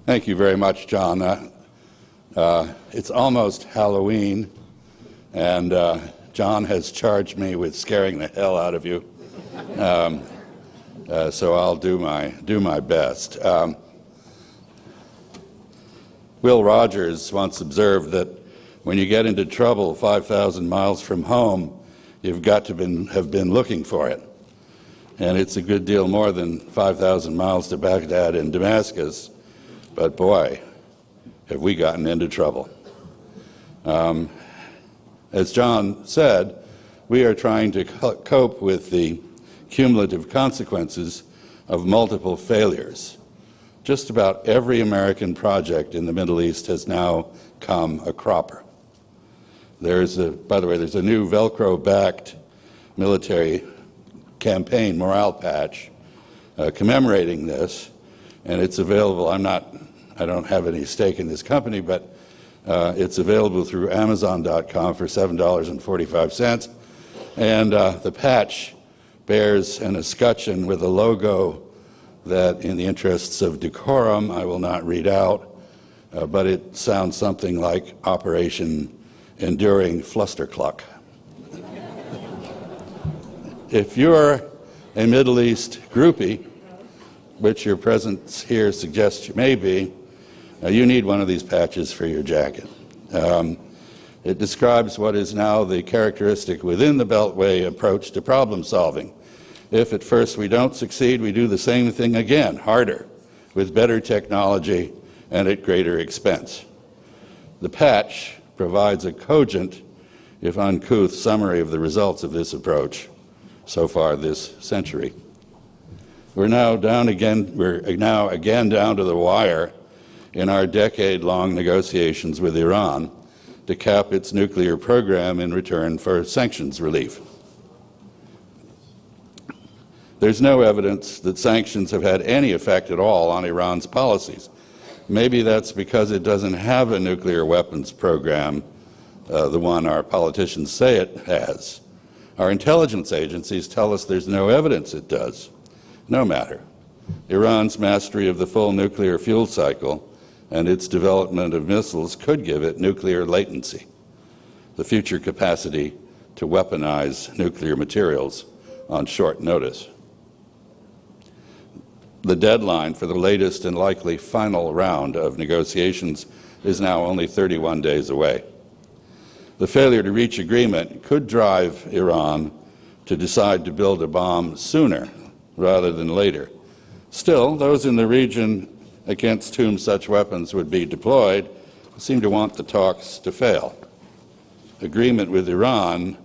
Thank you very much, John. It's almost Halloween, and John has charged me with scaring the hell out of you. So I'll do my best. Will Rogers once observed that when you get into trouble 5,000 miles from home, you've got to have been looking for it. And it's a good deal more than 5,000 miles to Baghdad and Damascus, but boy, have we gotten into trouble. As John said, we are trying to cope with the cumulative consequences of multiple failures. Just about every American project in the Middle East has now come a cropper. By the way, there's a new Velcro-backed military campaign morale patch commemorating this, and it's available. I don't have any stake in this company, but it's available through Amazon.com for $7.45. And the patch bears an escutcheon with a logo that, in the interests of decorum, I will not read out, but it sounds something like Operation Enduring Flustercluck. If you're a Middle East groupie, which your presence here suggests you may be, you need one of these patches for your jacket. It describes what is now the characteristic within the Beltway approach to problem solving. If at first we don't succeed, we do the same thing again, harder, with better technology and at greater expense. The patch provides a cogent, if uncouth, summary of the results of this approach so far this century. We're now again down to the wire in our decade-long negotiations with Iran to cap its nuclear program in return for sanctions relief. There's no evidence that sanctions have had any effect at all on Iran's policies. Maybe that's because it doesn't have a nuclear weapons program, the one our politicians say it has. Our intelligence agencies tell us there's no evidence it does. No matter. Iran's mastery of the full nuclear fuel cycle and its development of missiles could give it nuclear latency, the future capacity to weaponize nuclear materials on short notice. The deadline for the latest and likely final round of negotiations is now only 31 days away. The failure to reach agreement could drive Iran to decide to build a bomb sooner rather than later. Still, those in the region against whom such weapons would be deployed seem to want the talks to fail. Agreement with Iran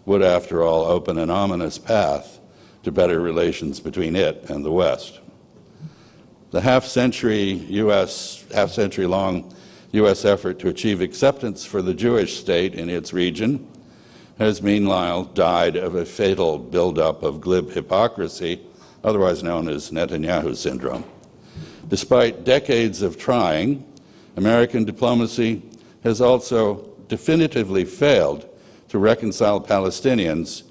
would, after all, open an ominous path to better relations between it and the West. The half-century-long U.S. effort to achieve acceptance for the Jewish state in its region has meanwhile died of a fatal buildup of glib hypocrisy, otherwise known as Netanyahu syndrome. Despite decades of trying, American diplomacy has also definitively failed to reconcile Palestinians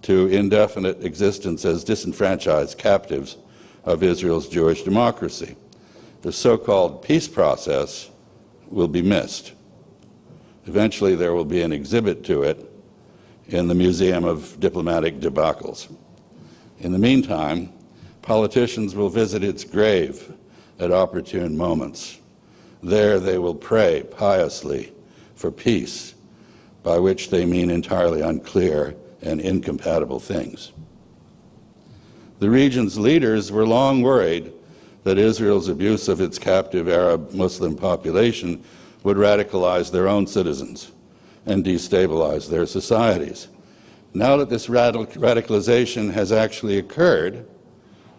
to indefinite existence as disenfranchised captives of Israel's Jewish democracy. The so-called peace process will be missed. Eventually there will be an exhibit to it in the Museum of Diplomatic Debacles. In the meantime, politicians will visit its grave at opportune moments. There they will pray piously for peace, by which they mean entirely unclear and incompatible things. The region's leaders were long worried that Israel's abuse of its captive Arab Muslim population would radicalize their own citizens and destabilize their societies. Now that this radicalization has actually occurred,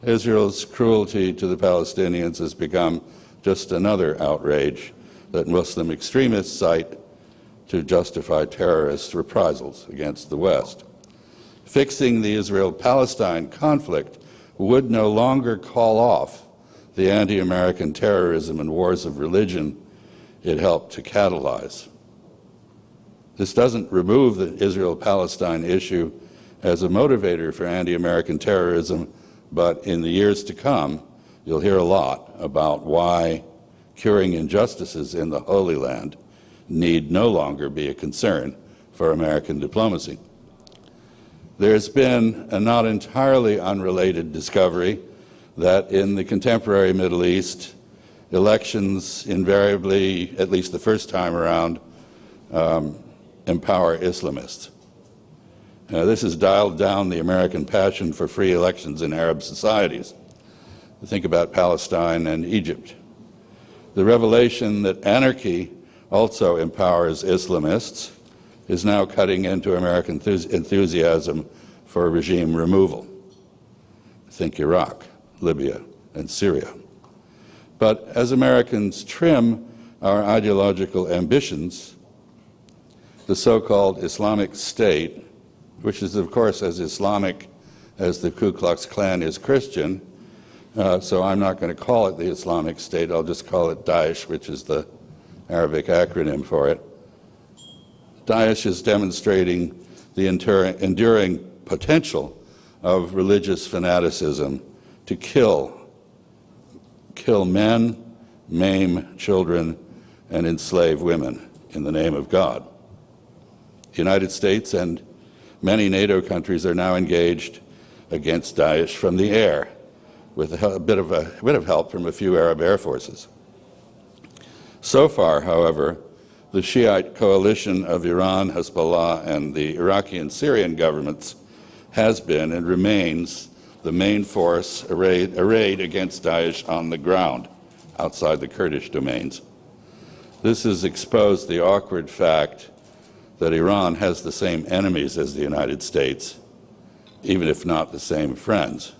Israel's cruelty to the Palestinians has become just another outrage that Muslim extremists cite to justify terrorist reprisals against the West. Fixing the Israel-Palestine conflict would no longer call off the anti-American terrorism and wars of religion it helped to catalyze. This doesn't remove the Israel-Palestine issue as a motivator for anti-American terrorism, but in the years to come, you'll hear a lot about why curing injustices in the Holy Land need no longer be a concern for American diplomacy. There's been a not entirely unrelated discovery that in the contemporary Middle East, elections invariably, at least the first time around, empower Islamists. This has dialed down the American passion for free elections in Arab societies. Think about Palestine and Egypt. The revelation that anarchy also empowers Islamists is now cutting into American enthusiasm for regime removal. Think Iraq, Libya, and Syria. But as Americans trim our ideological ambitions, the so-called Islamic State, which is of course as Islamic as the Ku Klux Klan is Christian, so I'm not going to call it the Islamic State, I'll just call it Daesh, which is the Arabic acronym for it. Daesh is demonstrating the enduring potential of religious fanaticism to kill men, maim children, and enslave women in the name of God. The United States and many NATO countries are now engaged against Daesh from the air, with a bit of help from a few Arab air forces. So far, however, the Shiite coalition of Iran, Hezbollah, and the Iraqi and Syrian governments has been and remains the main force arrayed against Daesh on the ground, outside the Kurdish domains. This has exposed the awkward fact that Iran has the same enemies as the United States, even if not the same friends.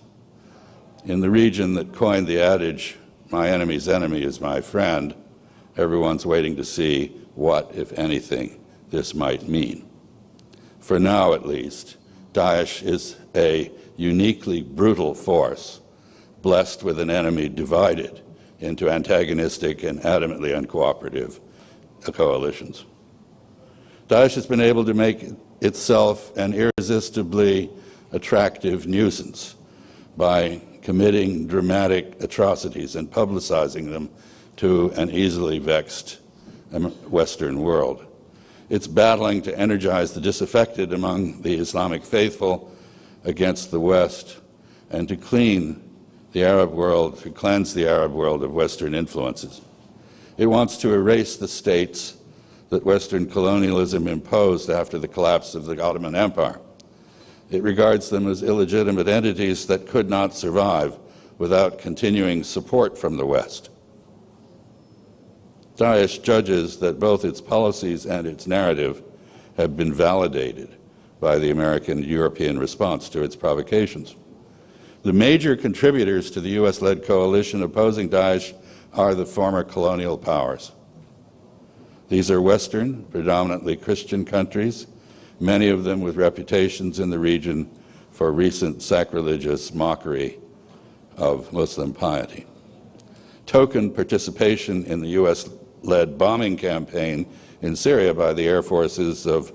In the region that coined the adage, "My enemy's enemy is my friend," everyone's waiting to see what, if anything, this might mean. For now, at least, Daesh is a uniquely brutal force, blessed with an enemy divided into antagonistic and adamantly uncooperative coalitions. Daesh has been able to make itself an irresistibly attractive nuisance by committing dramatic atrocities and publicizing them to an easily vexed Western world. It's battling to energize the disaffected among the Islamic faithful against the West and to cleanse the Arab world of Western influences. It wants to erase the states that Western colonialism imposed after the collapse of the Ottoman Empire. It regards them as illegitimate entities that could not survive without continuing support from the West. Daesh judges that both its policies and its narrative have been validated by the American and European response to its provocations. The major contributors to the U.S.-led coalition opposing Daesh are the former colonial powers. These are Western, predominantly Christian countries, many of them with reputations in the region for recent sacrilegious mockery of Muslim piety. Token participation in the U.S.-led bombing campaign in Syria by the air forces of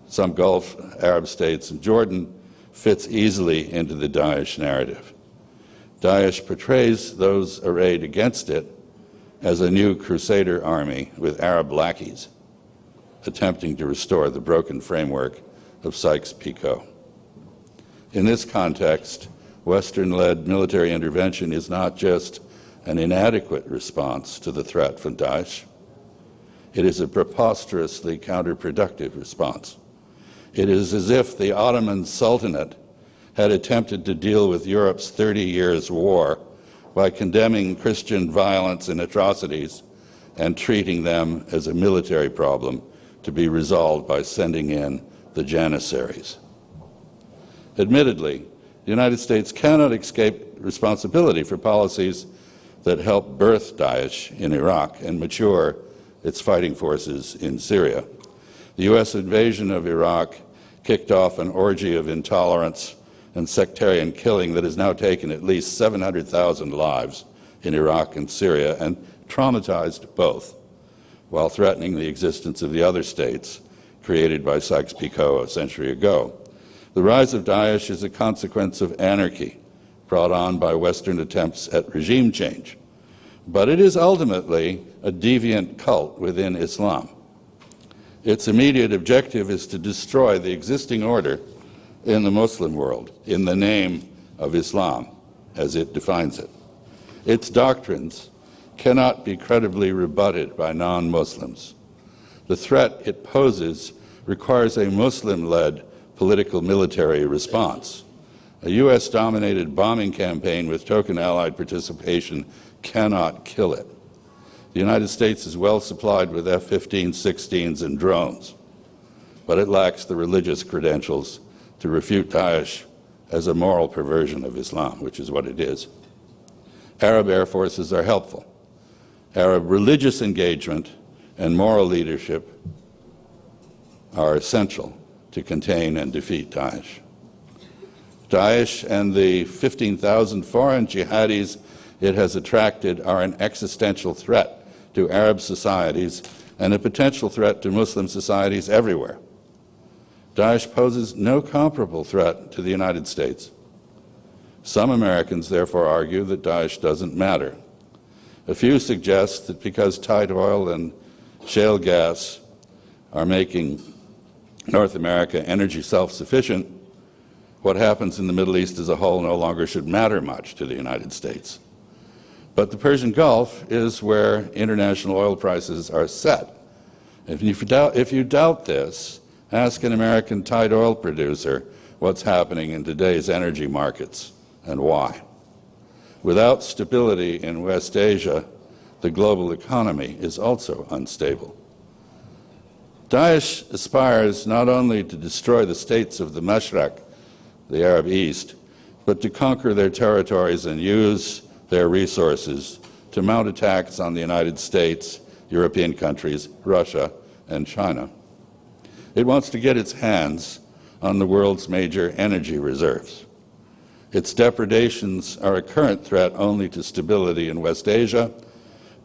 some Gulf Arab states and Jordan fits easily into the Daesh narrative. Daesh portrays those arrayed against it as a new crusader army with Arab lackeys attempting to restore the broken framework of Sykes-Picot. In this context, Western-led military intervention is not just an inadequate response to the threat from Daesh, it is a preposterously counterproductive response. It is as if the Ottoman Sultanate had attempted to deal with Europe's 30 years' war by condemning Christian violence and atrocities and treating them as a military problem to be resolved by sending in the Janissaries. Admittedly, the United States cannot escape responsibility for policies that helped birth Daesh in Iraq and mature its fighting forces in Syria. The U.S. invasion of Iraq kicked off an orgy of intolerance and sectarian killing that has now taken at least 700,000 lives in Iraq and Syria and traumatized both, while threatening the existence of the other states created by Sykes-Picot a century ago. The rise of Daesh is a consequence of anarchy brought on by Western attempts at regime change. but it is ultimately a deviant cult within Islam. Its immediate objective is to destroy the existing order in the Muslim world in the name of Islam, as it defines it. Its doctrines cannot be credibly rebutted by non-Muslims. The threat it poses requires a Muslim-led political military response. A U.S.-dominated bombing campaign with token Allied participation cannot kill it. The United States is well supplied with F-15-16s and drones, but it lacks the religious credentials to refute Daesh as a moral perversion of Islam, which is what it is. Arab air forces are helpful. Arab religious engagement and moral leadership are essential to contain and defeat Daesh. Daesh and the 15,000 foreign jihadis it has attracted are an existential threat to Arab societies and a potential threat to Muslim societies everywhere. Daesh poses no comparable threat to the United States. Some Americans therefore argue that Daesh doesn't matter. A few suggest that because tight oil and shale gas are making North America energy self-sufficient, what happens in the Middle East as a whole no longer should matter much to the United States. But the Persian Gulf is where international oil prices are set. If you doubt this, ask an American tight oil producer what's happening in today's energy markets and why. Without stability in West Asia, the global economy is also unstable. Daesh aspires not only to destroy the states of the Mashriq, the Arab East, but to conquer their territories and use their resources to mount attacks on the United States, European countries, Russia, and China. It wants to get its hands on the world's major energy reserves. Its depredations are a current threat only to stability in West Asia,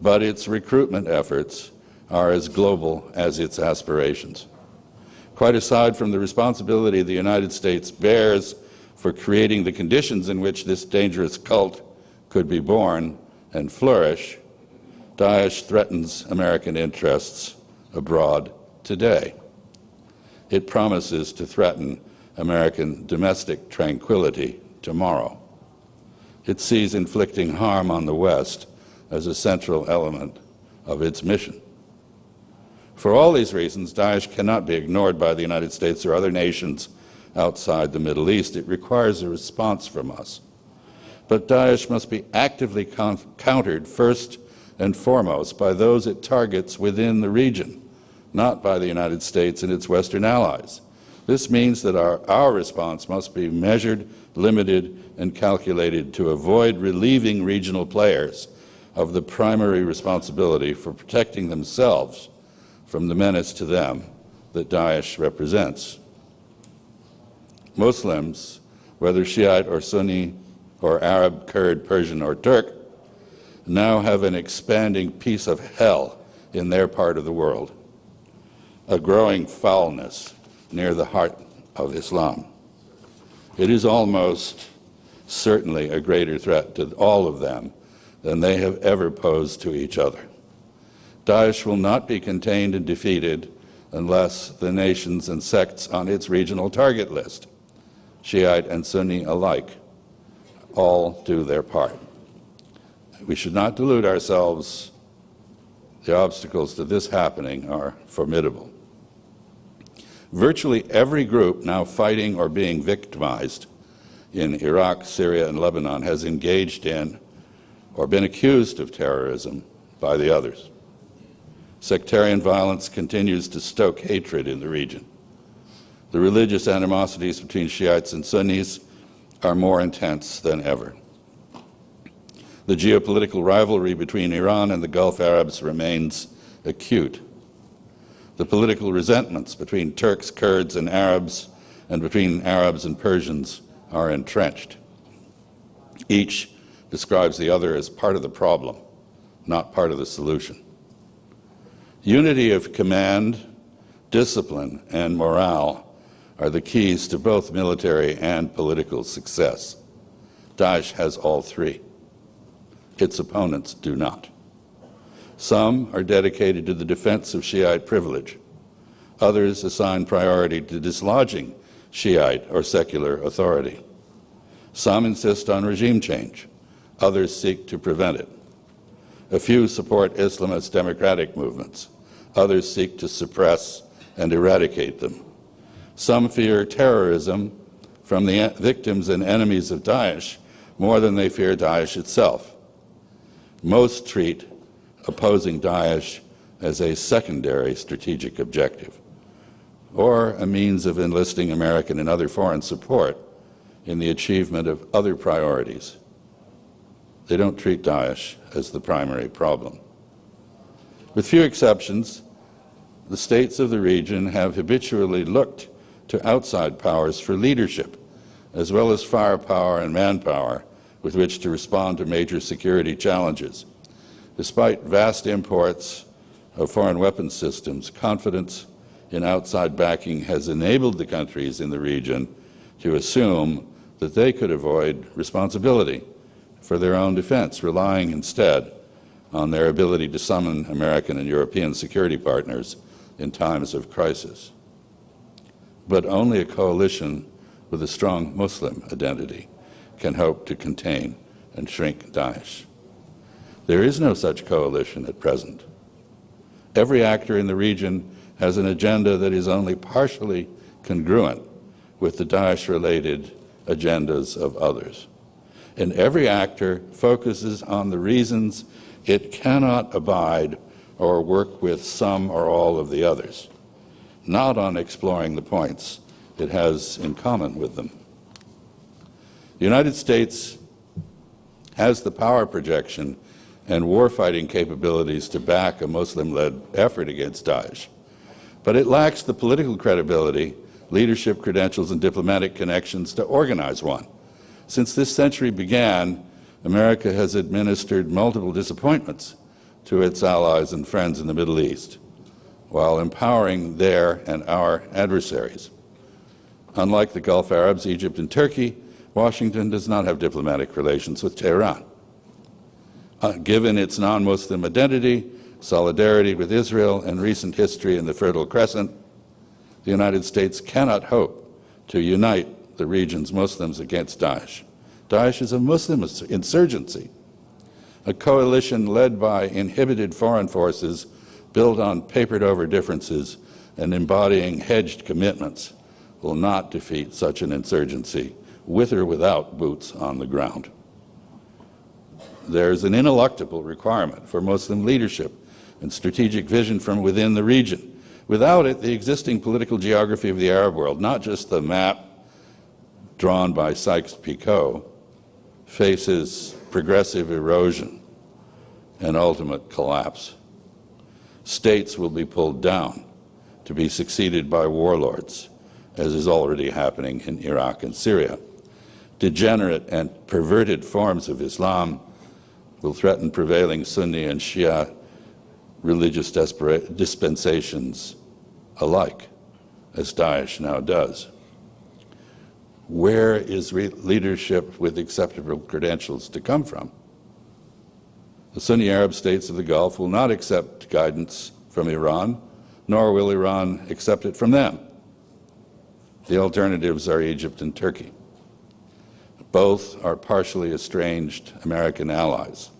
but its recruitment efforts are as global as its aspirations. Quite aside from the responsibility the United States bears for creating the conditions in which this dangerous cult could be born and flourish, Daesh threatens American interests abroad today. It promises to threaten American domestic tranquility tomorrow. It sees inflicting harm on the West as a central element of its mission. For all these reasons, Daesh cannot be ignored by the United States or other nations outside the Middle East. It requires a response from us. But Daesh must be actively countered first and foremost by those it targets within the region, not by the United States and its Western allies. This means that our response must be measured, limited, and calculated to avoid relieving regional players of the primary responsibility for protecting themselves from the menace to them that Daesh represents. Muslims, whether Shiite or Sunni or Arab, Kurd, Persian, or Turk, now have an expanding piece of hell in their part of the world, a growing foulness near the heart of Islam. It is almost certainly a greater threat to all of them than they have ever posed to each other. Daesh will not be contained and defeated unless the nations and sects on its regional target list, Shiite and Sunni alike, all do their part. We should not delude ourselves. The obstacles to this happening are formidable. Virtually every group now fighting or being victimized in Iraq, Syria, and Lebanon has engaged in or been accused of terrorism by the others. Sectarian violence continues to stoke hatred in the region. The religious animosities between Shiites and Sunnis are more intense than ever. The geopolitical rivalry between Iran and the Gulf Arabs remains acute. The political resentments between Turks, Kurds, and Arabs, and between Arabs and Persians are entrenched. Each describes the other as part of the problem, not part of the solution. Unity of command, discipline, and morale are the keys to both military and political success. Daesh has all three. Its opponents do not. Some are dedicated to the defense of Shiite privilege. Others assign priority to dislodging Shiite or secular authority. Some insist on regime change. Others seek to prevent it. A few support Islamist democratic movements. Others seek to suppress and eradicate them. Some fear terrorism from the victims and enemies of Daesh more than they fear Daesh itself. Most treat opposing Daesh as a secondary strategic objective, or a means of enlisting American and other foreign support in the achievement of other priorities. They don't treat Daesh as the primary problem. With few exceptions, the states of the region have habitually looked to outside powers for leadership, as well as firepower and manpower with which to respond to major security challenges. Despite vast imports of foreign weapons systems, confidence in outside backing has enabled the countries in the region to assume that they could avoid responsibility for their own defense, relying instead on their ability to summon American and European security partners in times of crisis. But only a coalition with a strong Muslim identity can hope to contain and shrink Daesh. There is no such coalition at present. Every actor in the region has an agenda that is only partially congruent with the Daesh-related agendas of others. And every actor focuses on the reasons it cannot abide or work with some or all of the others, not on exploring the points it has in common with them. The United States has the power projection and warfighting capabilities to back a Muslim-led effort against Daesh, but it lacks the political credibility, leadership credentials, and diplomatic connections to organize one. Since this century began, America has administered multiple disappointments to its allies and friends in the Middle East, while empowering their and our adversaries. Unlike the Gulf Arabs, Egypt, and Turkey, Washington does not have diplomatic relations with Tehran. Given its non-Muslim identity, solidarity with Israel, and recent history in the Fertile Crescent, the United States cannot hope to unite the region's Muslims against Daesh. Daesh is a Muslim insurgency, a coalition led by inhibited foreign forces built on papered-over differences and embodying hedged commitments will not defeat such an insurgency, with or without boots on the ground. There's an ineluctable requirement for Muslim leadership and strategic vision from within the region. Without it, the existing political geography of the Arab world, not just the map drawn by Sykes-Picot, faces progressive erosion and ultimate collapse. States will be pulled down to be succeeded by warlords, as is already happening in Iraq and Syria. Degenerate and perverted forms of Islam will threaten prevailing Sunni and Shia religious dispensations alike, as Daesh now does. Where is leadership with acceptable credentials to come from? The Sunni Arab states of the Gulf will not accept guidance from Iran, nor will Iran accept it from them. The alternatives are Egypt and Turkey. Both are partially estranged American allies.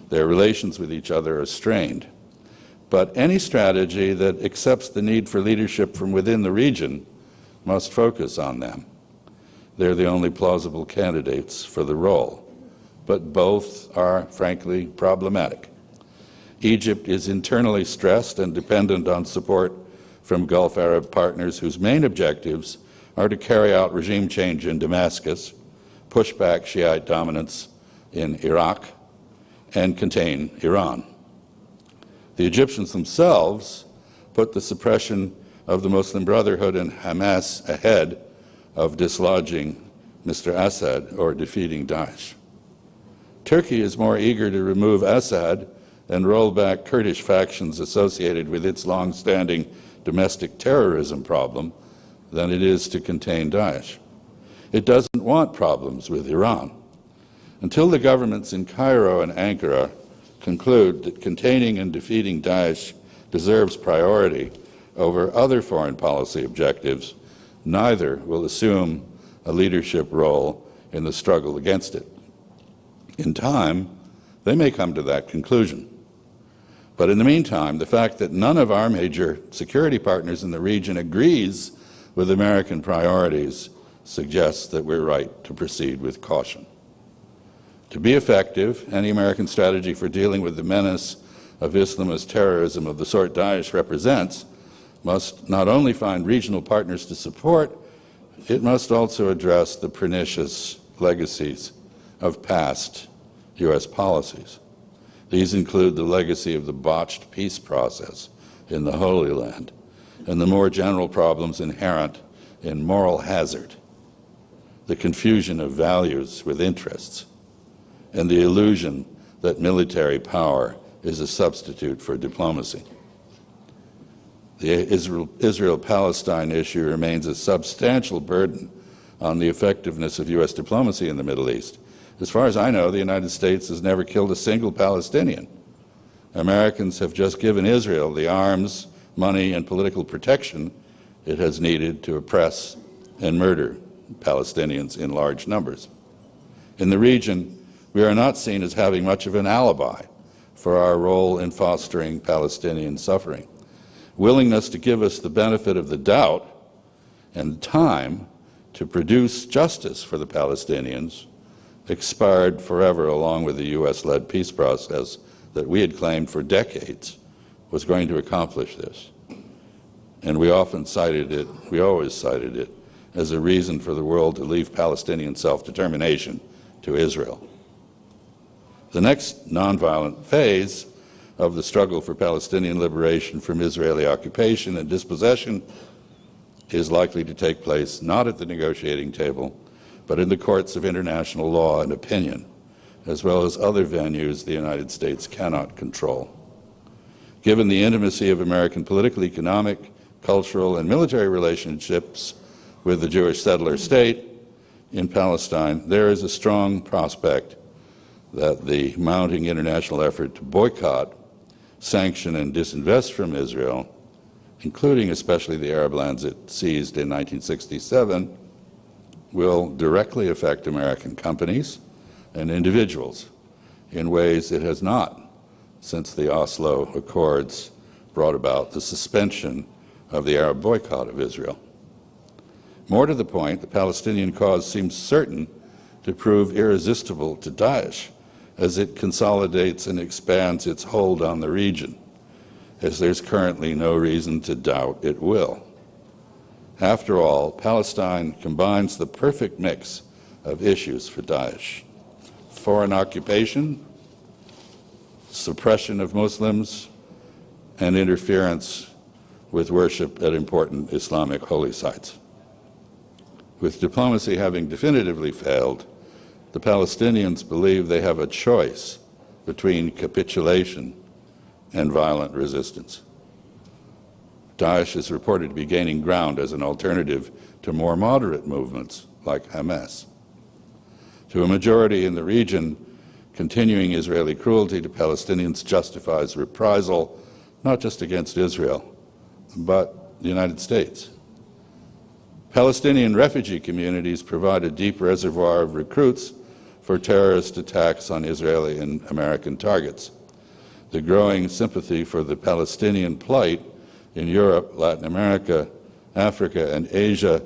Their relations with each other are strained. But any strategy that accepts the need for leadership from within the region must focus on them. They're the only plausible candidates for the role. But both are, frankly, problematic. Egypt is internally stressed and dependent on support from Gulf Arab partners whose main objectives are to carry out regime change in Damascus, push back Shiite dominance in Iraq, and contain Iran. The Egyptians themselves put the suppression of the Muslim Brotherhood and Hamas ahead of dislodging Mr. Assad or defeating Daesh. Turkey is more eager to remove Assad and roll back Kurdish factions associated with its long-standing domestic terrorism problem than it is to contain Daesh. It doesn't want problems with Iran. Until the governments in Cairo and Ankara conclude that containing and defeating Daesh deserves priority over other foreign policy objectives, neither will assume a leadership role in the struggle against it. In time, they may come to that conclusion. But in the meantime, the fact that none of our major security partners in the region agrees with American priorities suggests that we're right to proceed with caution. To be effective, any American strategy for dealing with the menace of Islamist terrorism of the sort Daesh represents must not only find regional partners to support, it must also address the pernicious legacies of past U.S. policies. These include the legacy of the botched peace process in the Holy Land and the more general problems inherent in moral hazard, the confusion of values with interests, and the illusion that military power is a substitute for diplomacy. The Israel-Palestine issue remains a substantial burden on the effectiveness of U.S. diplomacy in the Middle East. As far as I know, the United States has never killed a single Palestinian. Americans have just given Israel the arms, money, and political protection it has needed to oppress and murder Palestinians in large numbers. In the region, we are not seen as having much of an alibi for our role in fostering Palestinian suffering. Willingness to give us the benefit of the doubt and time to produce justice for the Palestinians expired forever, along with the U.S.-led peace process that we had claimed for decades was going to accomplish this. And we always cited it as a reason for the world to leave Palestinian self-determination to Israel. The next nonviolent phase of the struggle for Palestinian liberation from Israeli occupation and dispossession is likely to take place not at the negotiating table, but in the courts of international law and opinion, as well as other venues the United States cannot control. Given the intimacy of American political, economic, cultural, and military relationships with the Jewish settler state in Palestine, there is a strong prospect that the mounting international effort to boycott, sanction, and disinvest from Israel, including especially the Arab lands it seized in 1967, will directly affect American companies and individuals in ways it has not since the Oslo Accords brought about the suspension of the Arab boycott of Israel. More to the point, the Palestinian cause seems certain to prove irresistible to Daesh as it consolidates and expands its hold on the region, as there's currently no reason to doubt it will. After all, Palestine combines the perfect mix of issues for Daesh: foreign occupation, suppression of Muslims, and interference with worship at important Islamic holy sites. With diplomacy having definitively failed, the Palestinians believe they have a choice between capitulation and violent resistance. Daesh is reported to be gaining ground as an alternative to more moderate movements like Hamas. To a majority in the region, continuing Israeli cruelty to Palestinians justifies reprisal not just against Israel, but the United States. Palestinian refugee communities provide a deep reservoir of recruits for terrorist attacks on Israeli and American targets. The growing sympathy for the Palestinian plight in Europe, Latin America, Africa, and Asia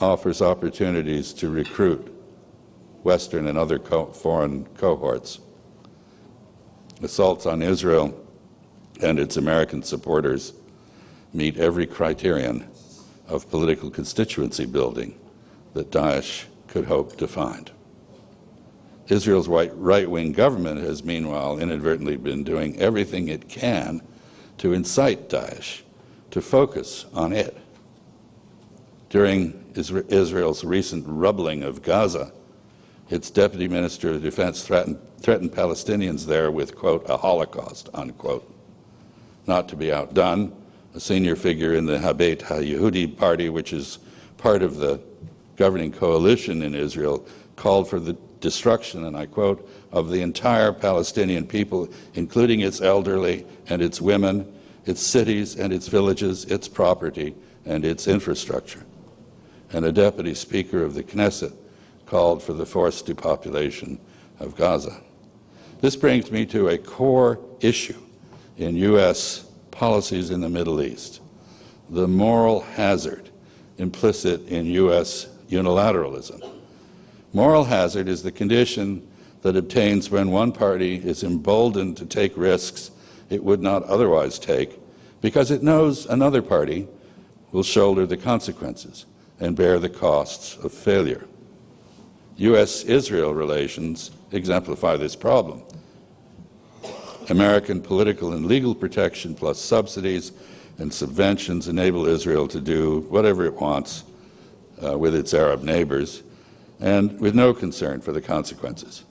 offers opportunities to recruit Western and other foreign cohorts. Assaults on Israel and its American supporters meet every criterion of political constituency building that Daesh could hope to find. Israel's right-wing government has meanwhile inadvertently been doing everything it can to incite Daesh to focus on it. During Israel's recent rubbling of Gaza, its deputy minister of defense threatened Palestinians there with, quote, a Holocaust, unquote. Not to be outdone, a senior figure in the Habet HaYehudi party, which is part of the governing coalition in Israel, called for the destruction, and I quote, of the entire Palestinian people, including its elderly and its women, its cities and its villages, its property and its infrastructure. And a deputy speaker of the Knesset called for the forced depopulation of Gaza. This brings me to a core issue in U.S. policies in the Middle East, the moral hazard implicit in U.S. unilateralism. Moral hazard is the condition that obtains when one party is emboldened to take risks it would not otherwise take because it knows another party will shoulder the consequences and bear the costs of failure. U.S.-Israel relations exemplify this problem. American political and legal protection plus subsidies and subventions enable Israel to do whatever it wants with its Arab neighbors and with no concern for the consequences.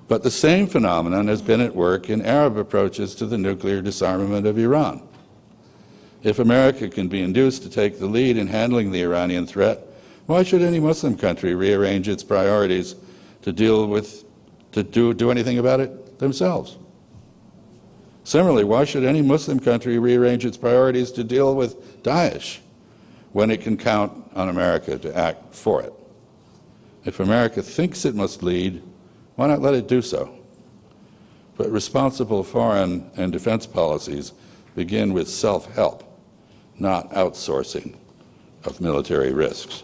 But the same phenomenon has been at work in Arab approaches to the nuclear disarmament of Iran. If America can be induced to take the lead in handling the Iranian threat, why should any Muslim country rearrange its priorities to do anything about it themselves? Similarly, why should any Muslim country rearrange its priorities to deal with Daesh when it can count on America to act for it? If America thinks it must lead, why not let it do so? But responsible foreign and defense policies begin with self-help, not outsourcing of military risks.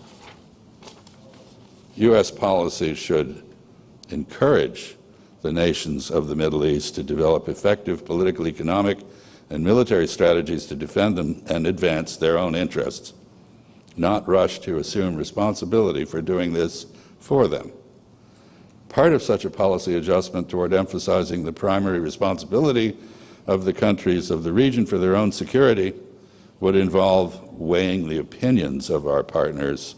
U.S. policy should encourage the nations of the Middle East to develop effective political, economic, and military strategies to defend them and advance their own interests, not rush to assume responsibility for doing this for them. Part of such a policy adjustment toward emphasizing the primary responsibility of the countries of the region for their own security would involve weighing the opinions of our partners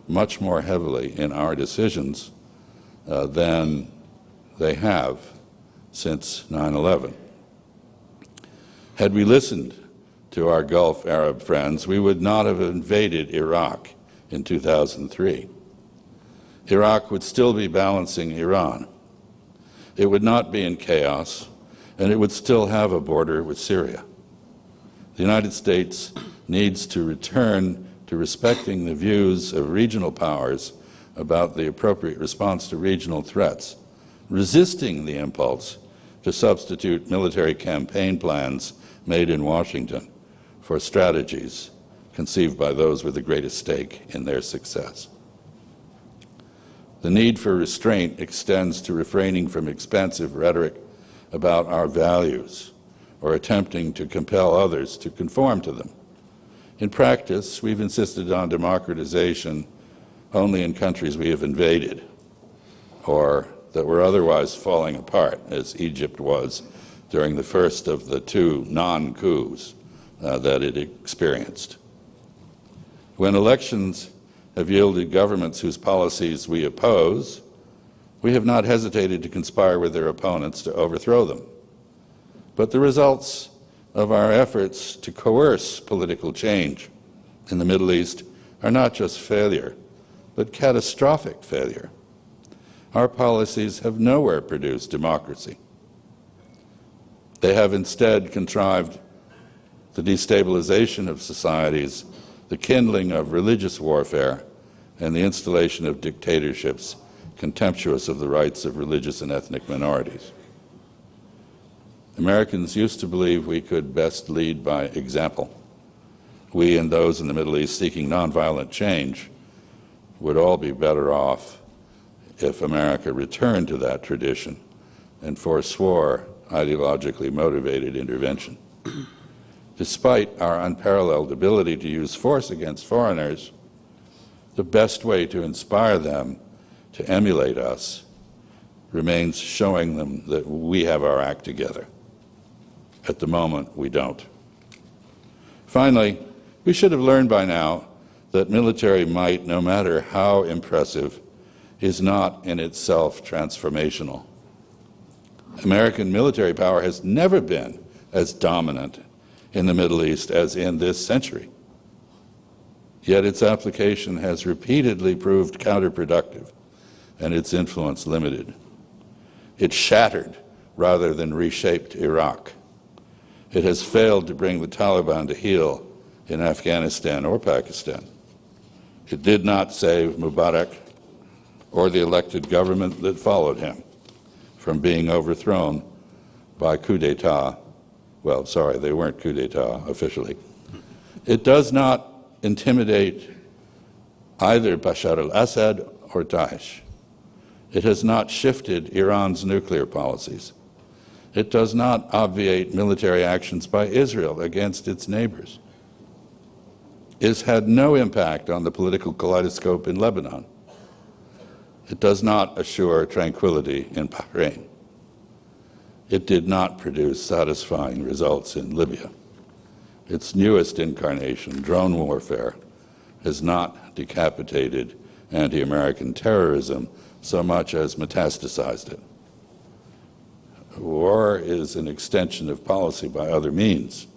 much more heavily in our decisions than they have since 9/11. Had we listened to our Gulf Arab friends, we would not have invaded Iraq in 2003. Iraq would still be balancing Iran. It would not be in chaos, and it would still have a border with Syria. The United States needs to return to respecting the views of regional powers about the appropriate response to regional threats, resisting the impulse to substitute military campaign plans made in Washington for strategies conceived by those with the greatest stake in their success. The need for restraint extends to refraining from expansive rhetoric about our values or attempting to compel others to conform to them. In practice, we've insisted on democratization only in countries we have invaded or that were otherwise falling apart, as Egypt was during the first of the two non-coups that it experienced. When elections have yielded governments whose policies we oppose, we have not hesitated to conspire with their opponents to overthrow them. But the results of our efforts to coerce political change in the Middle East are not just failure, but catastrophic failure. Our policies have nowhere produced democracy. They have instead contrived the destabilization of societies, the kindling of religious warfare, and the installation of dictatorships contemptuous of the rights of religious and ethnic minorities. Americans used to believe we could best lead by example. We and those in the Middle East seeking nonviolent change would all be better off if America returned to that tradition and forswore ideologically motivated intervention. Despite our unparalleled ability to use force against foreigners, the best way to inspire them to emulate us remains showing them that we have our act together. At the moment, we don't. Finally, we should have learned by now that military might, no matter how impressive, is not in itself transformational. American military power has never been as dominant in the Middle East as in this century. Yet its application has repeatedly proved counterproductive and its influence limited. It shattered rather than reshaped Iraq. It has failed to bring the Taliban to heel in Afghanistan or Pakistan. It did not save Mubarak or the elected government that followed him from being overthrown by coup d'etat. Well, sorry, they weren't coup d'etat officially. It does not intimidate either Bashar al-Assad or Daesh. It has not shifted Iran's nuclear policies. It does not obviate military actions by Israel against its neighbors. It has had no impact on the political kaleidoscope in Lebanon. It does not assure tranquility in Bahrain. It did not produce satisfying results in Libya. Its newest incarnation, drone warfare, has not decapitated anti-American terrorism so much as metastasized it. War is an extension of policy by other means.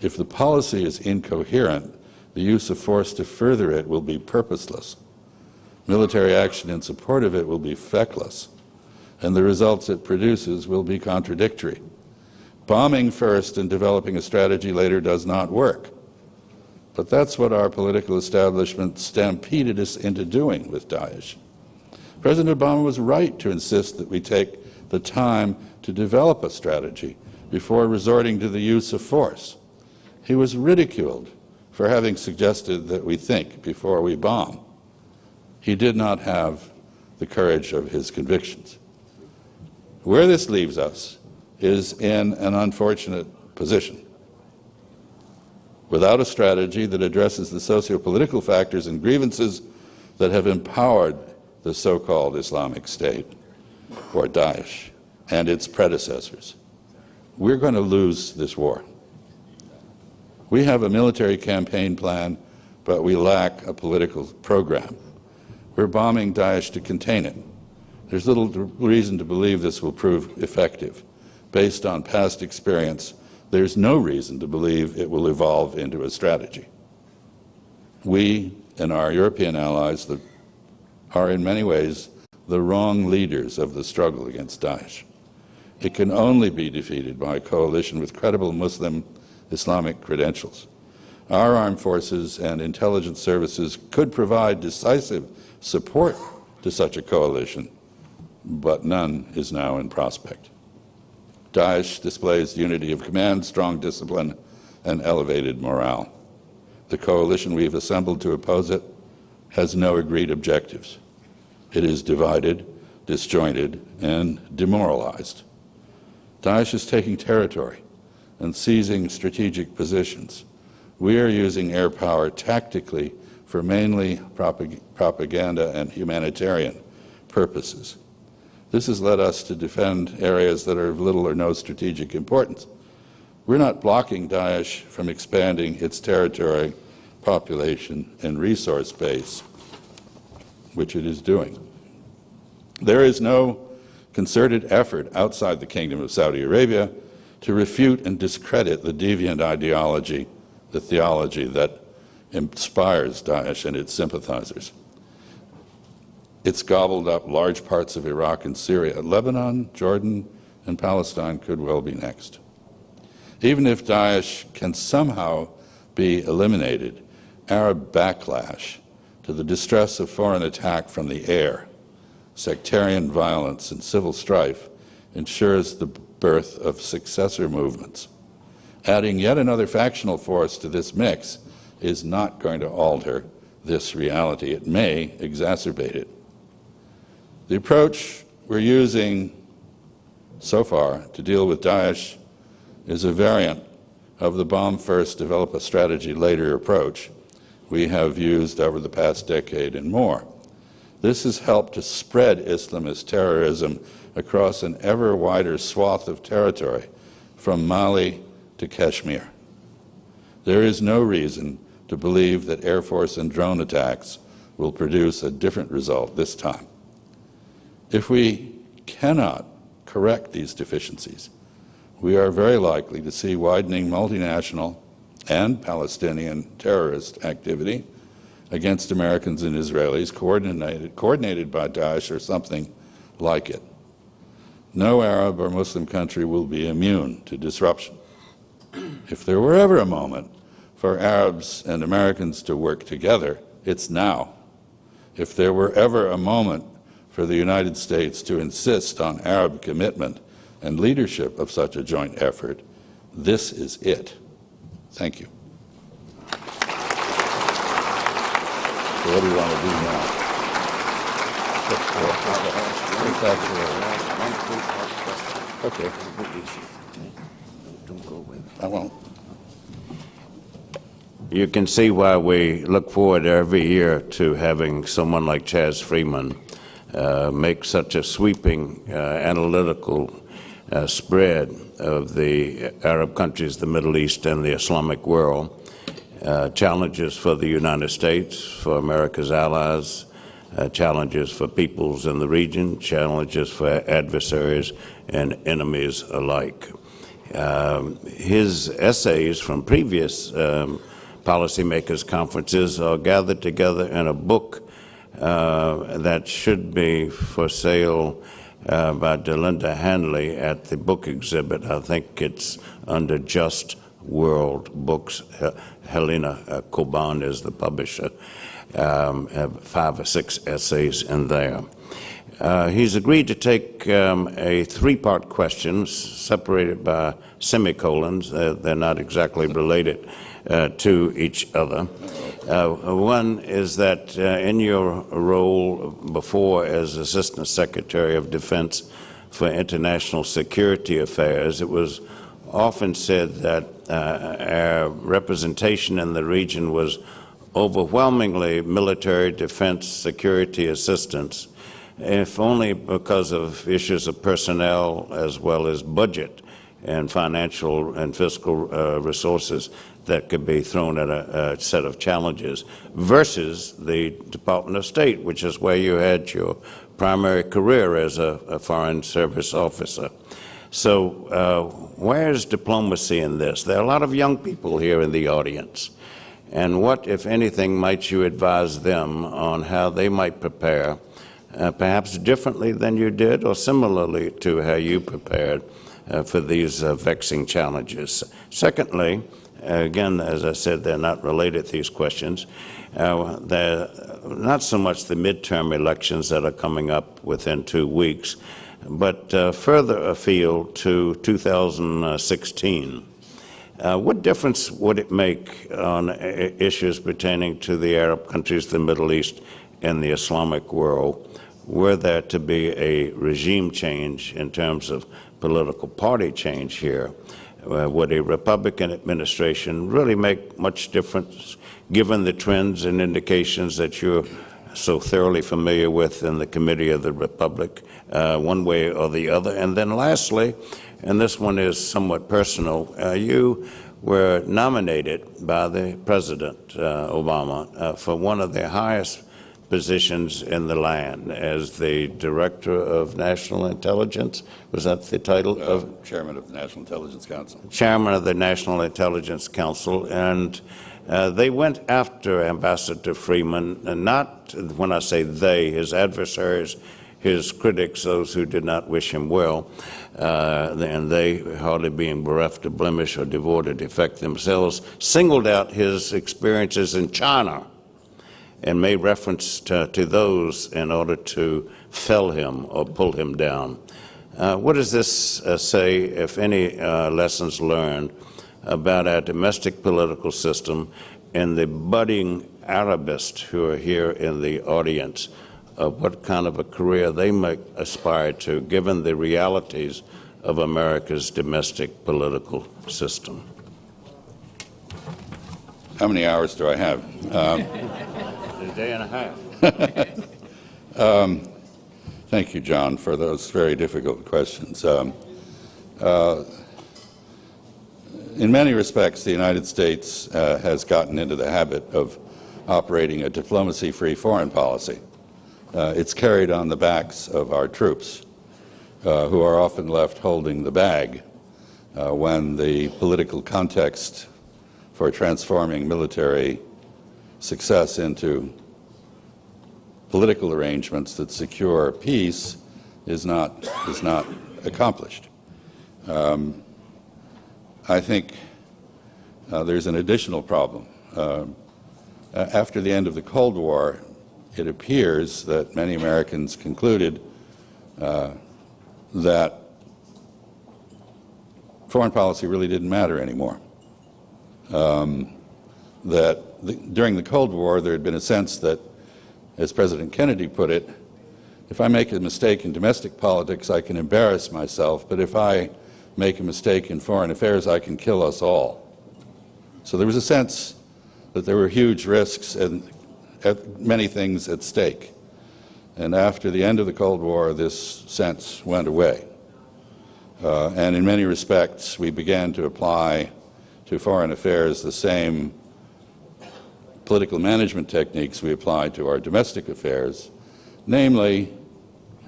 If the policy is incoherent, the use of force to further it will be purposeless. Military action in support of it will be feckless, and the results it produces will be contradictory. Bombing first and developing a strategy later does not work. But that's what our political establishment stampeded us into doing with Daesh. President Obama was right to insist that we take the time to develop a strategy before resorting to the use of force. He was ridiculed for having suggested that we think before we bomb. He did not have the courage of his convictions. Where this leaves us is in an unfortunate position. Without a strategy that addresses the socio-political factors and grievances that have empowered the so-called Islamic State, or Daesh, and its predecessors, we're going to lose this war. We have a military campaign plan, but we lack a political program. We're bombing Daesh to contain it. There's little reason to believe this will prove effective. Based on past experience, there's no reason to believe it will evolve into a strategy. We and our European allies are in many ways the wrong leaders of the struggle against Daesh. It can only be defeated by a coalition with credible Muslim Islamic credentials. Our armed forces and intelligence services could provide decisive support to such a coalition, but none is now in prospect. Daesh displays unity of command, strong discipline, and elevated morale. The coalition we've assembled to oppose it has no agreed objectives. It is divided, disjointed, and demoralized. Daesh is taking territory and seizing strategic positions. We are using air power tactically for mainly propaganda and humanitarian purposes. This has led us to defend areas that are of little or no strategic importance. We're not blocking Daesh from expanding its territory, population, and resource base, which it is doing. There is no concerted effort outside the Kingdom of Saudi Arabia to refute and discredit the deviant ideology, the theology that inspires Daesh and its sympathizers. It's gobbled up large parts of Iraq and Syria. Lebanon, Jordan, and Palestine could well be next. Even if Daesh can somehow be eliminated, Arab backlash to the distress of foreign attack from the air, sectarian violence, and civil strife ensures the birth of successor movements. Adding yet another factional force to this mix is not going to alter this reality. It may exacerbate it. The approach we're using so far to deal with Daesh is a variant of the bomb first, develop a strategy later approach we have used over the past decade and more. This has helped to spread Islamist terrorism across an ever wider swath of territory, from Mali to Kashmir. There is no reason to believe that Air Force and drone attacks will produce a different result this time. If we cannot correct these deficiencies, we are very likely to see widening multinational and Palestinian terrorist activity against Americans and Israelis, coordinated by Daesh or something like it. No Arab or Muslim country will be immune to disruption. If there were ever a moment for Arabs and Americans to work together, it's now. If there were ever a moment for the United States to insist on Arab commitment and leadership of such a joint effort, this is it. Thank you. So what do you want to do now? Okay. I won't. You can see why we look forward every year to having someone like Chaz Freeman make such a sweeping analytical spread of the Arab countries, the Middle East, and the Islamic world, challenges for the United States, for America's allies, challenges for peoples in the region, challenges for adversaries and enemies alike. His essays from previous Policymakers conferences are gathered together in a book that should be for sale by Delinda Hanley at the book exhibit. I think it's under Just World Books. Helena Koban is the publisher. Have 5 or 6 essays in there. He's agreed to take a 3-part question separated by semicolons. They're not exactly related to each other. One is that in your role before as Assistant Secretary of Defense for International Security Affairs, it was often said that our representation in the region was overwhelmingly military defense security assistance, if only because of issues of personnel as well as budget and financial and fiscal resources that could be thrown at a set of challenges, versus the Department of State, which is where you had your primary career as a Foreign Service officer. So where's diplomacy in this? There are a lot of young people here in the audience. And what, if anything, might you advise them on how they might prepare, perhaps differently than you did or similarly to how you prepared for these vexing challenges? Secondly, again, as I said, they're not related, these questions. They're not so much the midterm elections that are coming up within 2 weeks, but further afield to 2016. What difference would it make on issues pertaining to the Arab countries, the Middle East, and the Islamic world, were there to be a regime change in terms of political party change here? Would a Republican administration really make much difference, given the trends and indications that you're so thoroughly familiar with in the Committee of the Republic, one way or the other? And then lastly, and this one is somewhat personal, you were nominated by the President Obama for one of the highest positions in the land as the Director of National Intelligence. Was that the title? Of Chairman of the National Intelligence Council. Chairman of the National Intelligence Council. And they went after Ambassador Freeman, and not, when I say they, his adversaries, his critics, those who did not wish him well, and they, hardly being bereft of blemish or devoid of defect themselves, singled out his experiences in China and made reference to those in order to fell him or pull him down. What does this say, if any, lessons learned about our domestic political system and the budding Arabists who are here in the audience, of what kind of a career they might aspire to, given the realities of America's domestic political system? How many hours do I have? A day and a half. Thank you, John, for those very difficult questions. In many respects, the United States has gotten into the habit of operating a diplomacy-free foreign policy. It's carried on the backs of our troops, who are often left holding the bag when the political context for transforming military success into political arrangements that secure peace is not accomplished. I think there's an additional problem. After the end of the Cold War, it appears that many Americans concluded that foreign policy really didn't matter anymore. During the Cold War, there had been a sense that, as President Kennedy put it, if I make a mistake in domestic politics, I can embarrass myself, but if I make a mistake in foreign affairs, I can kill us all. So there was a sense that there were huge risks and many things at stake. And after the end of the Cold War, this sense went away. And in many respects, we began to apply to foreign affairs the same political management techniques we apply to our domestic affairs. Namely,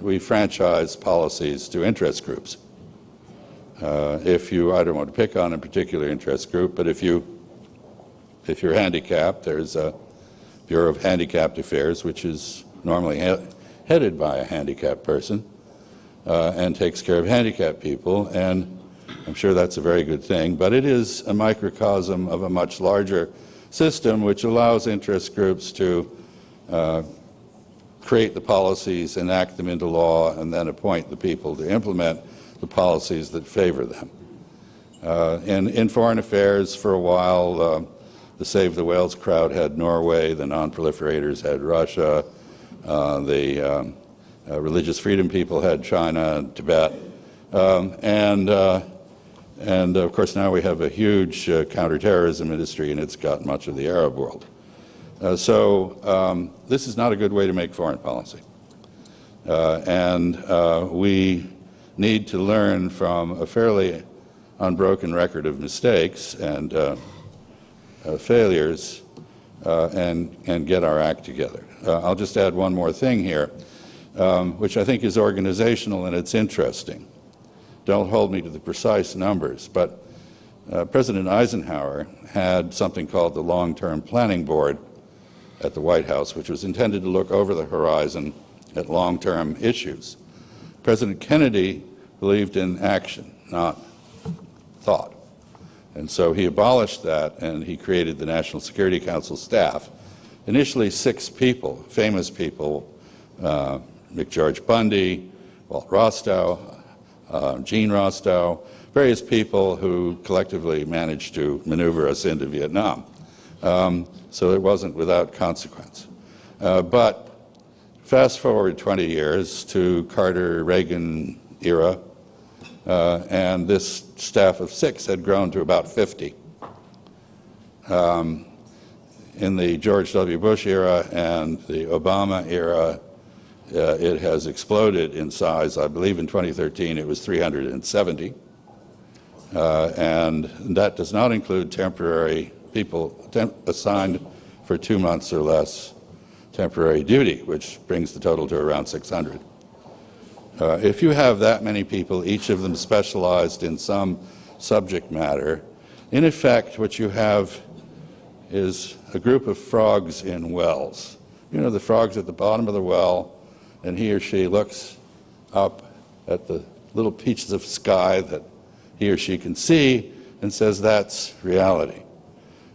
we franchise policies to interest groups. I don't want to pick on a particular interest group, but if you're handicapped, there's a Bureau of Handicapped Affairs, which is normally headed by a handicapped person and takes care of handicapped people, and I'm sure that's a very good thing, but it is a microcosm of a much larger system which allows interest groups to create the policies, enact them into law, and then appoint the people to implement the policies that favor them. In foreign affairs, for a while, the Save the Whales crowd had Norway, the non-proliferators had Russia, the religious freedom people had China, Tibet, and of course now we have a huge counterterrorism industry, and it's got much of the Arab world. So this is not a good way to make foreign policy. We need to learn from a fairly unbroken record of mistakes and failures and get our act together. I'll just add one more thing here, which I think is organizational and it's interesting. Don't hold me to the precise numbers, but President Eisenhower had something called the Long-Term Planning Board at the White House, which was intended to look over the horizon at long-term issues. President Kennedy believed in action, not thought. And so he abolished that, and he created the National Security Council staff. Initially 6 people, famous people, McGeorge Bundy, Walt Rostow, Gene Rostow, various people who collectively managed to maneuver us into Vietnam. So it wasn't without consequence. But fast forward 20 years to Carter-Reagan era, and this staff of 6 had grown to about 50. In the George W. Bush era and the Obama era, it has exploded in size. I believe in 2013 it was 370. And that does not include temporary people assigned for 2 months or less temporary duty, which brings the total to around 600. If you have that many people, each of them specialized in some subject matter, in effect what you have is a group of frogs in wells. You know, the frog's at the bottom of the well, and he or she looks up at the little peaches of sky that he or she can see and says, that's reality.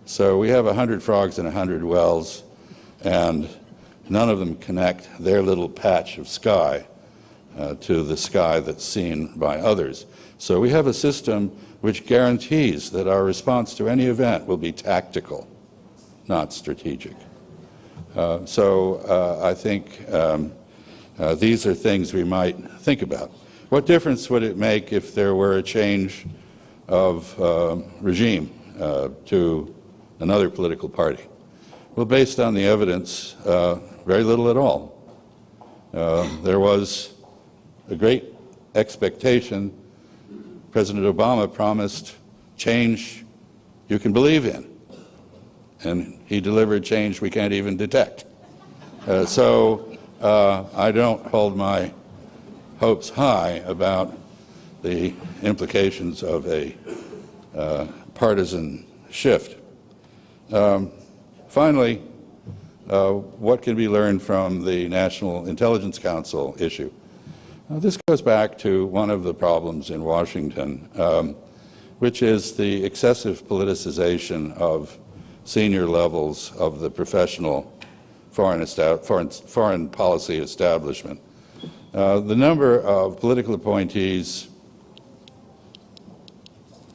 So we have 100 frogs in 100 wells, and none of them connect their little patch of sky to the sky that's seen by others. So we have a system which guarantees that our response to any event will be tactical, not strategic. I think these are things we might think about. What difference would it make if there were a change of regime to another political party? Well, based on the evidence, very little at all. There was a great expectation. President Obama promised change you can believe in, and he delivered change we can't even detect. I don't hold my hopes high about the implications of a partisan shift. Finally, what can be learned from the National Intelligence Council issue? This goes back to one of the problems in Washington, which is the excessive politicization of senior levels of the professional foreign policy establishment. The number of political appointees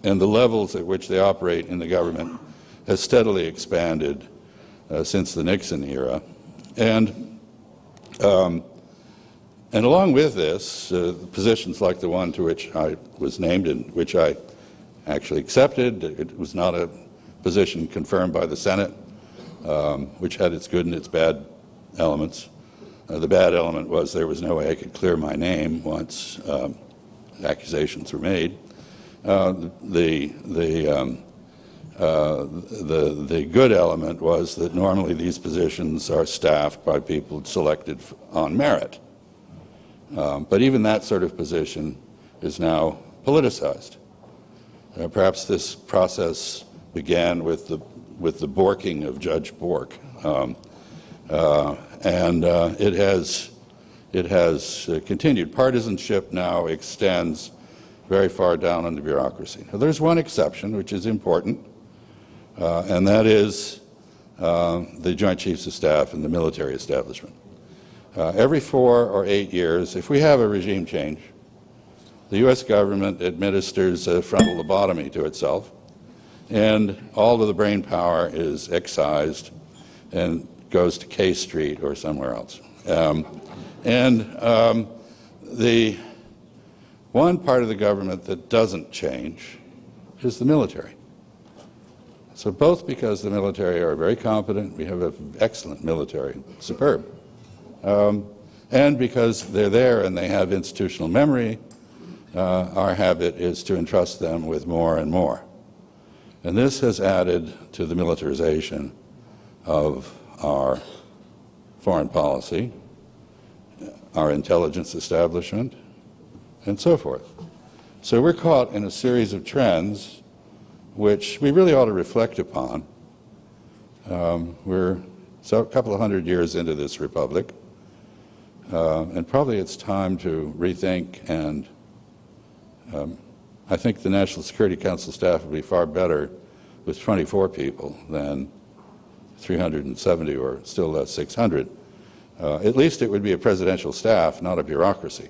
and the levels at which they operate in the government has steadily expanded since the Nixon era. And along with this, positions like the one to which I was named and which I actually accepted, it was not a position confirmed by the Senate, which had its good and its bad elements. The bad element was there was no way I could clear my name once accusations were made. The good element was that normally these positions are staffed by people selected on merit. But even that sort of position is now politicized. Perhaps this process began with the borking of Judge Bork, and it has continued. Partisanship now extends very far down in the bureaucracy. Now, there's one exception which is important, and that is the Joint Chiefs of Staff and the military establishment. Every 4 or 8 years, if we have a regime change, the U.S. government administers a frontal lobotomy to itself, and all of the brain power is excised and goes to K Street or somewhere else. The one part of the government that doesn't change is the military. So both because the military are very competent, we have an excellent military, superb, and because they're there and they have institutional memory, our habit is to entrust them with more and more. And this has added to the militarization of our foreign policy, our intelligence establishment, and so forth. So we're caught in a series of trends which we really ought to reflect upon. We're a couple of hundred years into this republic, and probably it's time to rethink, and I think the National Security Council staff would be far better with 24 people than 370 or still less 600. At least it would be a presidential staff, not a bureaucracy.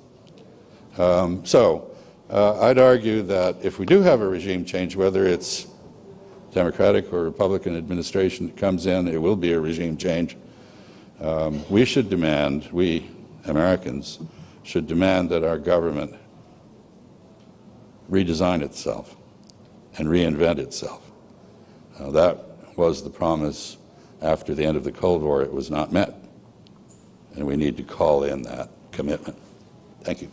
I'd argue that if we do have a regime change, whether it's Democratic or Republican administration that comes in, it will be a regime change. We should demand, we Americans should demand that our government redesign itself and reinvent itself. That was the promise after the end of the Cold War. It was not met, and we need to call in that commitment. Thank you.